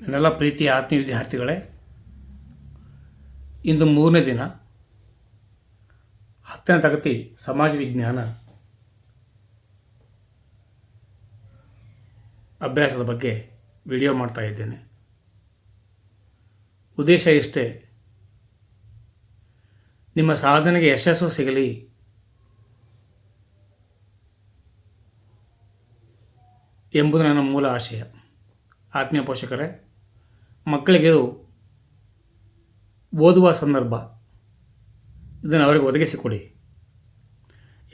ನನ್ನೆಲ್ಲ ಪ್ರೀತಿಯ ಆತ್ಮೀಯ ವಿದ್ಯಾರ್ಥಿಗಳೇ, ಇಂದು 3ನೇ ದಿನ 10ನೇ ತರಗತಿ ಸಮಾಜ ವಿಜ್ಞಾನ ಅಭ್ಯಾಸದ ಬಗ್ಗೆ ವಿಡಿಯೋ ಮಾಡ್ತಾ ಇದ್ದೇನೆ. ಉದ್ದೇಶ ಇಷ್ಟೇ, ನಿಮ್ಮ ಸಾಧನೆಗೆ ಯಶಸ್ಸು ಸಿಗಲಿ, ಎಂಬುದು ನನ್ನ ಮೂಲ ಆಶಯ. ಆತ್ಮೀಯ ಪೋಷಕರೇ, ಮಕ್ಕಳಿಗೆ ಇದು ಓದುವ ಸಂದರ್ಭ, ಇದನ್ನು ಅವರಿಗೆ ಒದಗಿಸಿಕೊಡಿ.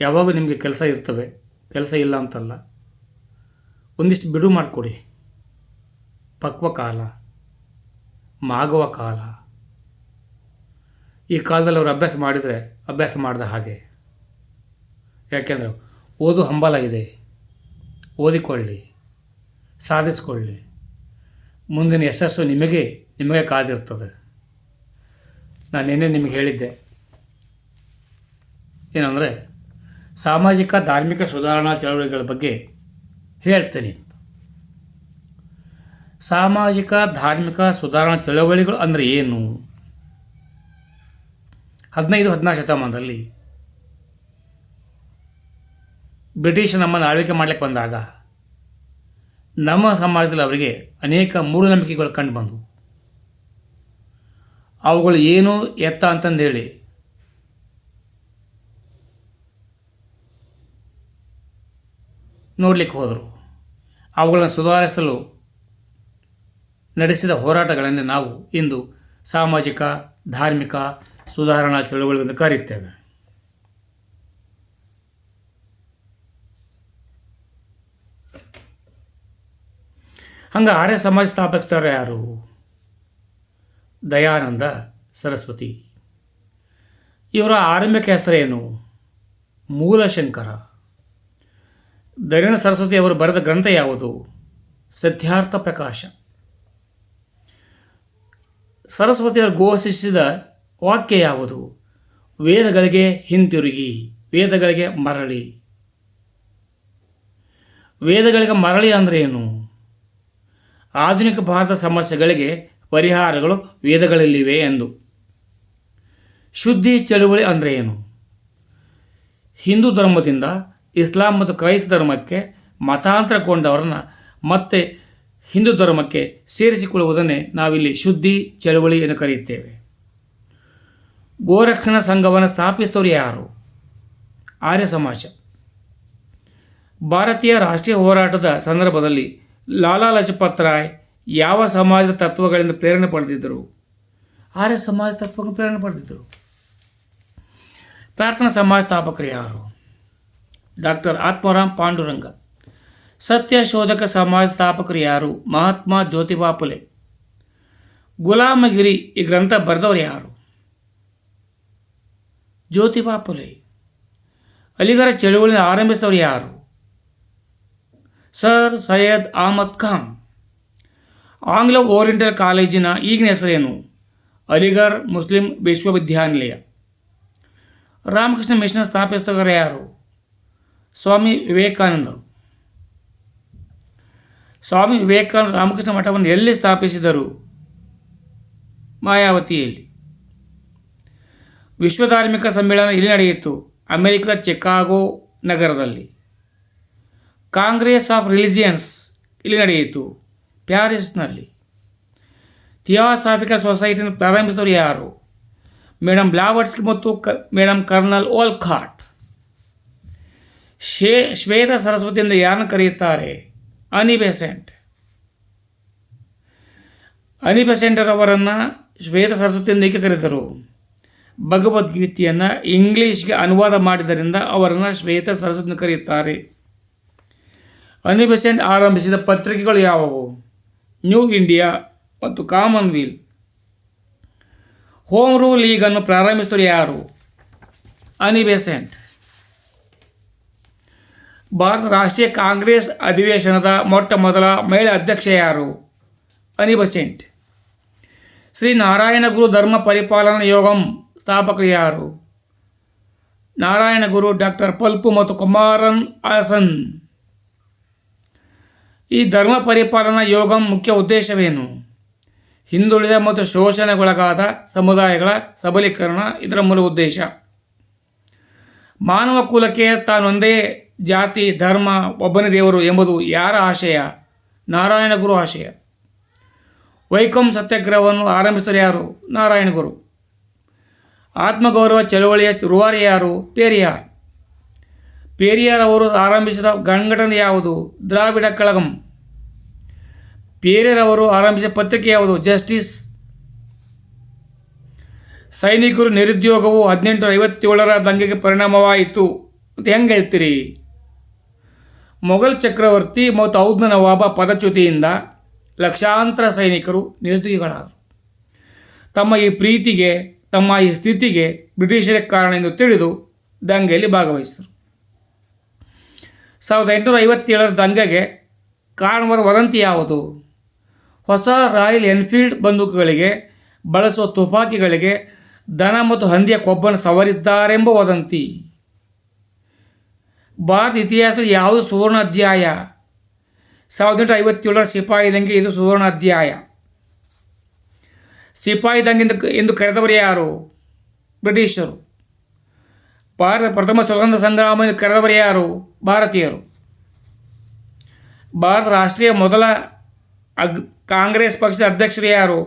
ಯಾವಾಗ ನಿಮಗೆ ಕೆಲಸ ಇರ್ತವೆ, ಕೆಲಸ ಇಲ್ಲ ಅಂತಲ್ಲ, ಒಂದಿಷ್ಟು ಬಿಡುವು ಮಾಡಿಕೊಡಿ. ಪಕ್ವ ಕಾಲ, ಮಾಗುವ ಕಾಲ, ಈ ಕಾಲದಲ್ಲಿ ಅವರು ಅಭ್ಯಾಸ ಮಾಡಿದರೆ ಅಭ್ಯಾಸ ಮಾಡಿದ ಹಾಗೆ. ಯಾಕೆಂದರೆ ಓದು ಹಂಬಲ ಇದೆ, ಓದಿಕೊಳ್ಳಿ, ಸಾಧಿಸಿಕೊಳ್ಳಿ. ಮುಂದಿನ ಯಶಸ್ಸು ನಿಮಗೆ ಕಾದಿರ್ತದೆ. ನಾನು ನಿನ್ನೆ ನಿಮಗೆ ಹೇಳಿದ್ದೆ ಏನಂದರೆ, ಸಾಮಾಜಿಕ ಧಾರ್ಮಿಕ ಸುಧಾರಣಾ ಚಳವಳಿಗಳ ಬಗ್ಗೆ ಹೇಳ್ತೇನೆ ಅಂತ. ಸಾಮಾಜಿಕ ಧಾರ್ಮಿಕ ಸುಧಾರಣಾ ಚಳವಳಿಗಳು ಅಂದರೆ ಏನು? 15-16 ಶತಮಾನದಲ್ಲಿ ಬ್ರಿಟಿಷ್ ನಮ್ಮನ್ನು ಆಳ್ವಿಕೆ ಮಾಡಲಿಕ್ಕೆ ಬಂದಾಗ ನಮ್ಮ ಸಮಾಜದಲ್ಲಿ ಅವರಿಗೆ ಅನೇಕ ಮೂಢನಂಬಿಕೆಗಳು ಕಂಡು ಬಂದವು. ಅವುಗಳು ಏನು ಎತ್ತ ಅಂತಂದೇಳಿ ನೋಡಲಿಕ್ಕೆ ಹೋದರು. ಅವುಗಳನ್ನು ಸುಧಾರಿಸಲು ನಡೆಸಿದ ಹೋರಾಟಗಳನ್ನು ನಾವು ಇಂದು ಸಾಮಾಜಿಕ ಧಾರ್ಮಿಕ ಸುಧಾರಣಾ ಚಳವಳಿಗಳನ್ನು ಕರೆಯುತ್ತೇವೆ. ಹಂಗೆ ಆರ್ಯ ಸಮಾಜ ಸ್ಥಾಪಕರು ಯಾರು? ದಯಾನಂದ ಸರಸ್ವತಿ. ಇವರ ಆರಂಭಿಕ ಹೆಸರೇನು? ಮೂಲಶಂಕರ. ದಯಾನಂದ ಸರಸ್ವತಿ ಅವರು ಬರೆದ ಗ್ರಂಥ ಯಾವುದು? ಸತ್ಯಾರ್ಥ ಪ್ರಕಾಶ. ಸರಸ್ವತಿಯವರು ಘೋಷಿಸಿದ ವಾಕ್ಯ ಯಾವುದು? ವೇದಗಳಿಗೆ ಹಿಂತಿರುಗಿ, ವೇದಗಳಿಗೆ ಮರಳಿ. ವೇದಗಳಿಗೆ ಮರಳಿ ಅಂದರೆ ಏನು? ಆಧುನಿಕ ಭಾರತ ಸಮಸ್ಯೆಗಳಿಗೆ ಪರಿಹಾರಗಳು ವೇದಗಳಲ್ಲಿವೆ ಎಂದು. ಶುದ್ಧಿ ಚಳುವಳಿ ಅಂದರೆ ಏನು? ಹಿಂದೂ ಧರ್ಮದಿಂದ ಇಸ್ಲಾಂ ಮತ್ತು ಕ್ರೈಸ್ತ ಧರ್ಮಕ್ಕೆ ಮತಾಂತರಗೊಂಡವರನ್ನು ಮತ್ತೆ ಹಿಂದೂ ಧರ್ಮಕ್ಕೆ ಸೇರಿಸಿಕೊಳ್ಳುವುದನ್ನೇ ನಾವಿಲ್ಲಿ ಶುದ್ಧಿ ಚಳುವಳಿ ಎಂದು ಕರೆಯುತ್ತೇವೆ. ಗೋರಕ್ಷಣಾ ಸಂಘವನ್ನು ಸ್ಥಾಪಿಸಿದವರು ಯಾರು? ಆರ್ಯ ಸಮಾಜ. ಭಾರತೀಯ ರಾಷ್ಟ್ರೀಯ ಹೋರಾಟದ ಸಂದರ್ಭದಲ್ಲಿ ಲಾಲಾ ಲಜಪತ್ ರಾಯ್ ಯಾವ ಸಮಾಜದ ತತ್ವಗಳಿಂದ ಪ್ರೇರಣೆ ಪಡೆದಿದ್ದರು? ಆರ್ಯ ಸಮಾಜ ತತ್ವಗಳನ್ನು ಪ್ರೇರಣೆ ಪಡೆದಿದ್ದರು. ಪ್ರಾರ್ಥನಾ ಸಮಾಜ ಸ್ಥಾಪಕರು ಯಾರು? ಡಾಕ್ಟರ್ ಆತ್ಮಾರಾಮ್ ಪಾಂಡುರಂಗ. ಸತ್ಯಶೋಧಕ ಸಮಾಜ ಸ್ಥಾಪಕರು ಯಾರು? ಮಹಾತ್ಮ ಜ್ಯೋತಿಬಾ ಫುಲೆ. ಗುಲಾಮಗಿರಿ ಈ ಗ್ರಂಥ ಬರೆದವರು ಯಾರು? ಜ್ಯೋತಿಬಾ ಫುಲೆ. ಅಲಿಗಢ ಚಳುವಳಿಯನ್ನು ಆರಂಭಿಸಿದವರು ಯಾರು? Sir Syed Ahmad Khan. Anglo oriental ಕಾಲೇಜಿನ ಈಗಿನ ಹೆಸರೇನು? ಅಲಿಗಢ ಮುಸ್ಲಿಂ ವಿಶ್ವವಿದ್ಯಾನಿಲಯ. ರಾಮಕೃಷ್ಣ ಮಿಷನ್ ಸ್ಥಾಪಿಸಿದವರು ಯಾರು? ಸ್ವಾಮಿ ವಿವೇಕಾನಂದರು. ಸ್ವಾಮಿ ವಿವೇಕಾನಂದ ರಾಮಕೃಷ್ಣ ಮಠವನ್ನು ಎಲ್ಲಿ ಸ್ಥಾಪಿಸಿದರು? ಮಾಯಾವತಿಯಲ್ಲಿ. ವಿಶ್ವ ಧಾರ್ಮಿಕ ಸಮ್ಮೇಳನ ಎಲ್ಲಿ ನಡೆಯಿತು? ಅಮೆರಿಕದ ಚಿಕಾಗೋ ನಗರದಲ್ಲಿ. ಕಾಂಗ್ರೆಸ್ ಆಫ್ ರಿಲಿಜಿಯನ್ಸ್ ಇಲ್ಲಿ ನಡೆಯಿತು? ಪ್ಯಾರಿಸ್ನಲ್ಲಿ. ಥಿಯಾಸಾಫಿಕಲ್ ಸೊಸೈಟಿಯನ್ನು ಪ್ರಾರಂಭಿಸಿದವರು ಯಾರು? ಮೇಡಮ್ ಬ್ಲಾವಟ್ಸ್ಕಿ ಮತ್ತು ಮೇಡಮ್ ಕರ್ನಲ್ ಓಲ್ಕಾಟ್. ಶ್ವೇತ ಸರಸ್ವತಿಯಿಂದ ಯಾರನ್ನು ಕರೆಯುತ್ತಾರೆ? ಅನಿ ಬೆಸೆಂಟ್. ಅನಿ ಬೆಸೆಂಟರವರನ್ನು ಶ್ವೇತ ಸರಸ್ವತಿಯಿಂದ ಏಕೆ ಕರೆದರು? ಭಗವದ್ಗೀತೆಯನ್ನು ಇಂಗ್ಲೀಷ್ಗೆ ಅನುವಾದ ಮಾಡಿದ್ದರಿಂದ ಅವರನ್ನು ಶ್ವೇತ ಸರಸ್ವತಿಯಿಂದ ಕರೆಯುತ್ತಾರೆ. ಅನಿ ಬೆಸೆಂಟ್ ಆರಂಭಿಸಿದ ಪತ್ರಿಕೆಗಳು ಯಾವುವು? ನ್ಯೂ ಇಂಡಿಯಾ ಮತ್ತು ಕಾಮನ್ವೆಲ್ತ್. ಹೋಮ್ ರೂಲ್ ಲೀಗನ್ನು ಪ್ರಾರಂಭಿಸಿದವರು ಯಾರು? Annie Besant. ಭಾರತ ರಾಷ್ಟ್ರೀಯ ಕಾಂಗ್ರೆಸ್ ಅಧಿವೇಶನದ ಮೊಟ್ಟ ಮೊದಲ ಮಹಿಳಾ ಅಧ್ಯಕ್ಷ ಯಾರು? Annie Besant. ಶ್ರೀ ನಾರಾಯಣ ಗುರು ಧರ್ಮ ಪರಿಪಾಲನಾ ಯೋಗಂ ಸ್ಥಾಪಕರು ಯಾರು? ನಾರಾಯಣ ಗುರು, ಡಾಕ್ಟರ್ ಪಲ್ಪು ಮತ್ತು ಕುಮಾರನ್ ಆಸನ್. ಈ ಧರ್ಮ ಪರಿಪಾಲನಾ ಯೋಗಂ ಮುಖ್ಯ ಉದ್ದೇಶವೇನು? ಹಿಂದುಳಿದ ಮತ್ತು ಶೋಷಣೆಗೊಳಗಾದ ಸಮುದಾಯಗಳ ಸಬಲೀಕರಣ ಇದರ ಮೂಲ ಉದ್ದೇಶ. ಮಾನವ ಕುಲಕ್ಕೆ ತಾನೊಂದೇ ಜಾತಿ, ಧರ್ಮ, ಒಬ್ಬನೇ ದೇವರು ಎಂಬುದು ಯಾರ ಆಶಯ? ನಾರಾಯಣ ಗುರು ಆಶಯ. ವೈಕಂ ಸತ್ಯಾಗ್ರಹವನ್ನು ಆರಂಭಿಸಿದರು ಯಾರು? ನಾರಾಯಣ ಗುರು. ಆತ್ಮಗೌರವ ಚಳವಳಿಯ ರೂವಾರಿ ಯಾರು? ಪೇರಿಯಾರ್. ಪೇರಿಯಾರ್ ಅವರು ಆರಂಭಿಸಿದ ಸಂಘಟನೆ ಯಾವುದು? ದ್ರಾವಿಡ ಕಳಗಂ. ಪೇರಿಯಾರ್ ಅವರು ಆರಂಭಿಸಿದ ಪತ್ರಿಕೆ ಯಾವುದು? ಜಸ್ಟಿಸ್. ಸೈನಿಕರು ನಿರುದ್ಯೋಗವು 1857ರ ದಂಗೆಗೆ ಪರಿಣಾಮವಾಯಿತು ಅಂತ ಹೆಂಗೆ ಹೇಳ್ತೀರಿ? ಮೊಘಲ್ ಚಕ್ರವರ್ತಿ ಮತ್ತು ಔದ್ನ ನವಾಬ ಪದಚ್ಯುತಿಯಿಂದ ಲಕ್ಷಾಂತರ ಸೈನಿಕರು ನಿರುದ್ಯೋಗಿಗಳಾದರು. ತಮ್ಮ ಈ ಪ್ರೀತಿಗೆ, ತಮ್ಮ ಈ ಸ್ಥಿತಿಗೆ ಬ್ರಿಟಿಷರೇ ಕಾರಣ ಎಂದು ತಿಳಿದು ದಂಗೆಯಲ್ಲಿ ಭಾಗವಹಿಸಿದರು. 1857ರ ದಂಗೆಗೆ ಕಾರಣವಾದ ವದಂತಿ ಯಾವುದು? ಹೊಸ ರಾಯಲ್ ಎನ್ಫೀಲ್ಡ್ ಬಂದೂಕುಗಳಿಗೆ ಬಳಸುವ ತುಪಾಕಿಗಳಿಗೆ ದನ ಮತ್ತು ಹಂದಿಯ ಕೊಬ್ಬನ್ನು ಸವರಿದ್ದಾರೆಂಬ ವದಂತಿ. ಭಾರತ ಇತಿಹಾಸದಲ್ಲಿ ಯಾವುದು ಸುವರ್ಣ ಅಧ್ಯಾಯ? 1857ರ ಸಿಪಾಯಿ ದಂಗೆ ಇದು ಸುವರ್ಣ ಅಧ್ಯಾಯ. ಸಿಪಾಯಿ ದಂಗೆ ಎಂದು ಕರೆದವರು ಯಾರು? ಬ್ರಿಟಿಷರು. ಭಾರತ ಪ್ರಥಮ ಸ್ವತಂತ್ರ ಸಂಗ್ರಾಮ ಎಂದು ಕರೆದವರು ಯಾರು? ಭಾರತೀಯರು. ಭಾರತ ರಾಷ್ಟ್ರೀಯ ಮೊದಲ ಕಾಂಗ್ರೆಸ್ ಪಕ್ಷದ ಅಧ್ಯಕ್ಷರು ಯಾರು?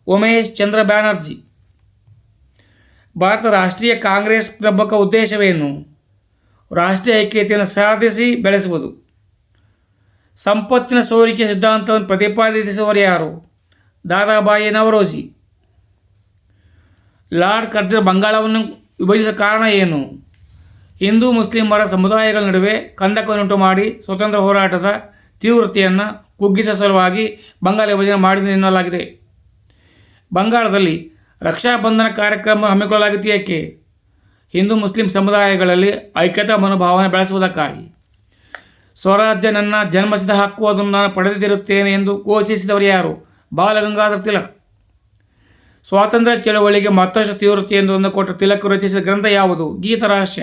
ಉಮೇಶ್ ಚಂದ್ರ ಬ್ಯಾನರ್ಜಿ. ಭಾರತ ರಾಷ್ಟ್ರೀಯ ಕಾಂಗ್ರೆಸ್ ಪ್ರಮುಖ ಉದ್ದೇಶವೇನು? ರಾಷ್ಟ್ರೀಯ ಐಕ್ಯತೆಯನ್ನು ಸಾಧಿಸಿ ಬೆಳೆಸುವುದು. ಸಂಪತ್ತಿನ ಸೋರಿಕೆ ಸಿದ್ಧಾಂತವನ್ನು ಪ್ರತಿಪಾದಿಸುವವರು ಯಾರು? ದಾದಾಬಾಯಿ ನವರೋಜಿ. ಲಾರ್ಡ್ ಕರ್ಜನ್ ಬಂಗಾಳವನ್ನು ವಿಭಜಿಸುವ ಕಾರಣ ಏನು? ಹಿಂದೂ ಮುಸ್ಲಿಮರ ಸಮುದಾಯಗಳ ನಡುವೆ ಕಂದಕವನ್ನುಂಟು ಮಾಡಿ ಸ್ವತಂತ್ರ ಹೋರಾಟದ ತೀವ್ರತೆಯನ್ನು ಕುಗ್ಗಿಸುವ ಸಲುವಾಗಿ ಬಂಗಾಳ ವಿಭಜನೆ ಮಾಡಿದೆ ಎನ್ನಲಾಗಿದೆ. ಬಂಗಾಳದಲ್ಲಿ ರಕ್ಷಾಬಂಧನ ಕಾರ್ಯಕ್ರಮ ಹಮ್ಮಿಕೊಳ್ಳಲಾಗಿತ್ತು ಏಕೆ? ಹಿಂದೂ ಮುಸ್ಲಿಂ ಸಮುದಾಯಗಳಲ್ಲಿ ಐಕ್ಯತಾ ಮನೋಭಾವನೆ ಬೆಳೆಸುವುದಕ್ಕಾಗಿ. ಸ್ವರಾಜ್ಯ ನನ್ನ ಜನ್ಮಸಿದ್ಧ ಹಕ್ಕು, ಅದನ್ನು ನಾನು ಪಡೆದಿರುತ್ತೇನೆ ಎಂದು ಘೋಷಿಸಿದವರು ಯಾರು? ಬಾಲಗಂಗಾಧರ ತಿಲಕ್. ಸ್ವಾತಂತ್ರ್ಯ ಚಳವಳಿಗೆ ಮತ್ತಷ್ಟು ತೀವ್ರತೆಯನ್ನು ತಂದುಕೊಟ್ಟ ತಿಲಕ್ ರಚಿಸಿದ ಗ್ರಂಥ ಯಾವುದು? ಗೀತರಹಸ್ಯ.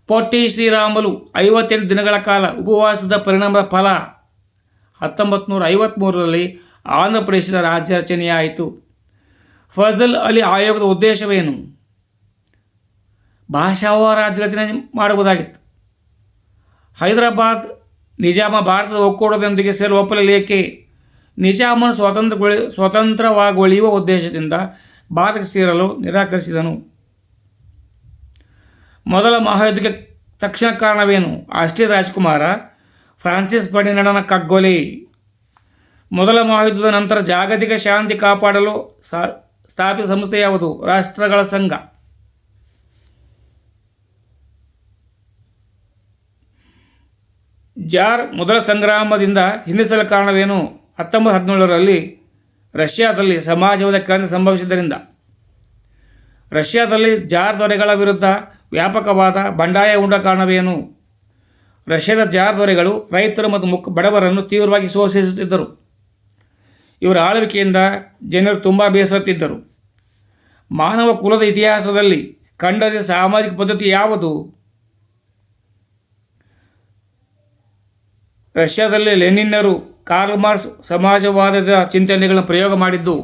ಪೊಟ್ಟಿ ಶ್ರೀರಾಮುಲು 58 ದಿನಗಳ ಕಾಲ ಉಪವಾಸದ ಪರಿಣಾಮದ ಫಲ 1953ರಲ್ಲಿ ಆಂಧ್ರ ಪ್ರದೇಶದ ರಾಜ್ಯ ರಚನೆಯಾಯಿತು. ಫಜಲ್ ಅಲಿ ಆಯೋಗದ ಉದ್ದೇಶವೇನು? ಭಾಷಾವಾರು ರಾಜ್ಯ ರಚನೆ ಮಾಡುವುದಾಗಿತ್ತು. ಹೈದರಾಬಾದ್ ನಿಜಾಮ ಭಾರತದ ಒಕ್ಕೂಟದೊಂದಿಗೆ ಸೇರಲು ಒಪ್ಪಲೇಕೆ? ನಿಜಾಮನು ಸ್ವತಂತ್ರವಾಗೊಳಿಯುವ ಉದ್ದೇಶದಿಂದ ಭಾರತಕ್ಕೆ ಸೇರಲು ನಿರಾಕರಿಸಿದನು. ಮೊದಲ ಮಹಾಯುದ್ಧಕ್ಕೆ ತಕ್ಷಣ ಕಾರಣವೇನು? ಆಸ್ಟ್ರಿಯಾ ರಾಜಕುಮಾರ ಫ್ರಾನ್ಸಿಸ್ ಫರ್ಡಿನಾಂಡನ ಕಗ್ಗೊಲೆ. ಮೊದಲ ಮಹಾಯುದ್ಧದ ನಂತರ ಜಾಗತಿಕ ಶಾಂತಿ ಕಾಪಾಡಲು ಸ್ಥಾಪಿತ ಸಂಸ್ಥೆ ಯಾವುದು? ರಾಷ್ಟ್ರಗಳ ಸಂಘ. ಜಾರ್ ಮೊದಲ ಸಂಗ್ರಾಮದಿಂದ ಹಿಂದಿಸಲು ಕಾರಣವೇನು? 1917ರಲ್ಲಿ ರಷ್ಯಾದಲ್ಲಿ ಸಮಾಜವಾದ ಕ್ರಾಂತಿ ಸಂಭವಿಸಿದ್ದರಿಂದ. ರಷ್ಯಾದಲ್ಲಿ ಜಾರ್ ದೊರೆಗಳ ವಿರುದ್ಧ ವ್ಯಾಪಕವಾದ ಬಂಡಾಯ ಉಂಡ ಕಾರಣವೇನು? ರಷ್ಯಾದ ಜಾರ್ ದೊರೆಗಳು ರೈತರು ಮತ್ತು ಬಡವರನ್ನು ತೀವ್ರವಾಗಿ ಶೋಷಿಸುತ್ತಿದ್ದರು. ಇವರ ಆಳ್ವಿಕೆಯಿಂದ ಜನರು ತುಂಬ ಬೇಸತ್ತಿದ್ದರು. ಮಾನವ ಕುಲದ ಇತಿಹಾಸದಲ್ಲಿ ಕಂಡರಿದ ಸಾಮಾಜಿಕ ಪದ್ಧತಿ ಯಾವುದು? ರಷ್ಯಾದಲ್ಲಿ ಲೆನಿನ್ನರು ಕಾರ್ಲ್ ಮಾರ್ಕ್ಸ್ ಸಮಾಜವಾದದ ಚಿಂತನೆಗಳನ್ನು ಪ್ರಯೋಗ ಮಾಡಿದ್ದು.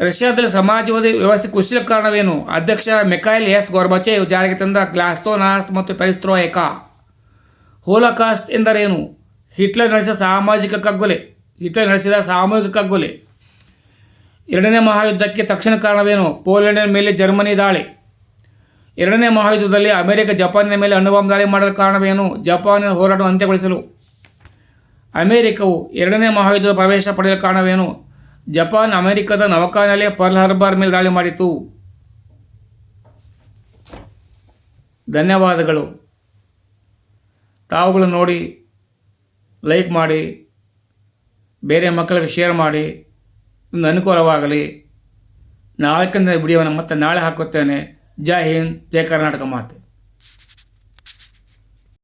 ರಷ್ಯಾದಲ್ಲಿ ಸಮಾಜವಾದಿ ವ್ಯವಸ್ಥೆ ಕುಸಿಯಲು ಕಾರಣವೇನು? ಅಧ್ಯಕ್ಷ ಮಿಖೈಲ್ ಎಸ್ ಗೊರ್ಬಚೇವ್ ಜಾರಿಗೆ ತಂದ ಗ್ಲಾಸ್ನೋಸ್ತ್ ಮತ್ತು ಪೆರೆಸ್ಟ್ರೋಯಿಕಾ. ಹೋಲೋಕಾಸ್ಟ್ ಎಂದರೇನು? ಹಿಟ್ಲರ್ ನಡೆಸಿದ ಸಾಮೂಹಿಕ ಕಗ್ಗೊಲೆ. ಎರಡನೇ ಮಹಾಯುದ್ಧಕ್ಕೆ ತಕ್ಷಣ ಕಾರಣವೇನು? ಪೋಲೆಂಡಿನ ಮೇಲೆ ಜರ್ಮನಿ ದಾಳಿ. ಎರಡನೇ ಮಹಾಯುದ್ಧದಲ್ಲಿ ಅಮೆರಿಕ ಜಪಾನಿನ ಮೇಲೆ ಅಣುಬಾಂಬ್ ದಾಳಿ ಮಾಡಲು ಕಾರಣವೇನು? ಜಪಾನಿನ ಹೋರಾಟವನ್ನು ಅಂತ್ಯಗೊಳಿಸಲು. ಅಮೆರಿಕವು ಎರಡನೇ ಮಹಾಯುದ್ಧದ ಪ್ರವೇಶ ಪಡೆಯಲು ಕಾರಣವೇನು? ಜಪಾನ್ ಅಮೆರಿಕದ ನೌಕಾನೆಲೆಯ ಪರ್ಲ್ ಹಾರ್ಬರ್ ಮೇಲೆ ದಾಳಿ ಮಾಡಿತು. ಧನ್ಯವಾದಗಳು. ತಾವುಗಳು ನೋಡಿ ಲೈಕ್ ಮಾಡಿ, ಬೇರೆ ಮಕ್ಕಳಿಗೆ ಶೇರ್ ಮಾಡಿ, ಒಂದು ಅನುಕೂಲವಾಗಲಿ. ನಾಲ್ಕನೇ ವಿಡಿಯೋವನ್ನು ಮತ್ತೆ ನಾಳೆ ಹಾಕುತ್ತೇನೆ. ಜೈ ಹಿಂದ್, ಜೈ ಕರ್ನಾಟಕ ಮಾತೆ.